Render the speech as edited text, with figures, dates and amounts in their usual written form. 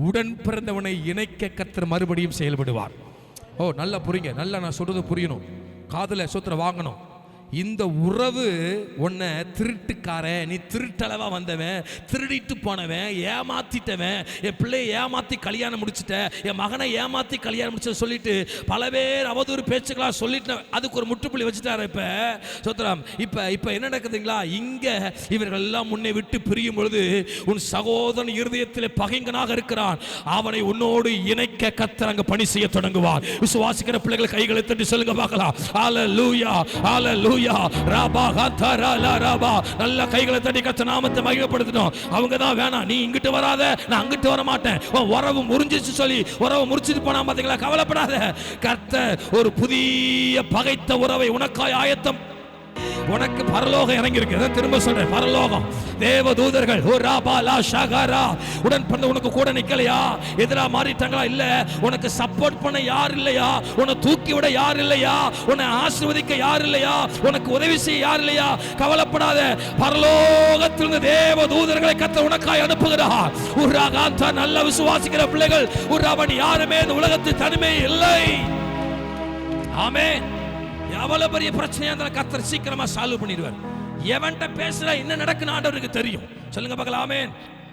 உடன் பிறந்தவனை இணைக்க கர்த்தர் மறுபடியும் செயல்படுவார். ஓ, நல்லா புரியுங்க, நல்லா நான் சொல்றது புரியணும், காதுல சூத்திர வாங்கணும். இந்த உறவு உன்னை திருட்டுக்கார, நீ திருட்டளவா வந்தவன், திருடிட்டு போனவன், ஏமாத்திட்டவன், என் பிள்ளையை ஏமாத்தி கல்யாணம் முடிச்சுட்ட, என் மகனை ஏமாத்தி கல்யாணம் முடிச்ச சொல்லிட்டு பல பேர் அவதூறு பேச்சுக்களா சொல்லிட்டு அதுக்கு ஒரு முற்றுப்புள்ளி வச்சுட்டாரு. இப்ப சோத்திரம், இப்ப என்ன நடக்குதுங்களா? இங்க இவர்கள் எல்லாம் முன்னே விட்டு பிரியும் பொழுது உன் சகோதரன் இருதயத்தில் பகைங்கனாக இருக்கிறான், அவனை உன்னோடு இணைக்க கர்த்தர் அங்க பணி செய்ய தொடங்குவார். விசுவாசிக்கிற பிள்ளைகள் கைகளை தட்டி சொல்லுங்க பார்க்கலாம். ஹல்லேலூயா, ஹல்லேலூயா. நல்ல கைகளை தட்டி கர்த்தர் நாமத்தை மகிமைப்படுத்தணும். அவங்க தான் வேணாம், நீ இங்கிட்டு வராத, நான் அங்கிட்டு வர மாட்டேன், உறவு முறிஞ்சிச்சு சொல்லி உறவு முறிச்சிட்டு போனா பாத்தீங்களா? கவலைப்படாத, கர்த்தர் ஒரு புதிய பகைத்த உறவை உனக்காய் ஆயத்தம். உனக்கு பரலோகம் இறங்கி இருக்கு. திரும்ப சொல்றேன், பரலோகம், தேவ தூதர்கள் உடன் பிறந்த உனக்கு கூட நிக்கலையா? எதிரா மாறிட்டாங்களா? இல்ல. உனக்கு சப்போர்ட் பண்ண யார் இல்லையா? உன்னை தூக்கி விட யார் இல்லையா? உன்னை ஆசீர்வதிக்க யார் இல்லையா? உனக்கு உதவி செய்ய யார் இல்லையா? கவலைப்படாத, பரலோகத்திலிருந்து தேவ தூதர்களை கர்த்தர் உனக்காய் அனுப்புகிறார். நல்ல விசுவாசிக்கிற பிள்ளைகள், யாருமே இந்த உலகத்தில் தனிமை இல்லை. ஆமென். எவ்வளவு பெரிய பிரச்சனையா இருந்தாலும் கர்த்தர் சீக்கிரமா சால்வ் பண்ணிடுவார். எவன்கிட்ட பேசுற என்ன நடக்குன்னு ஆண்டவருக்கு தெரியும். சொல்லுங்க பார்க்கலாம். ஆமென்.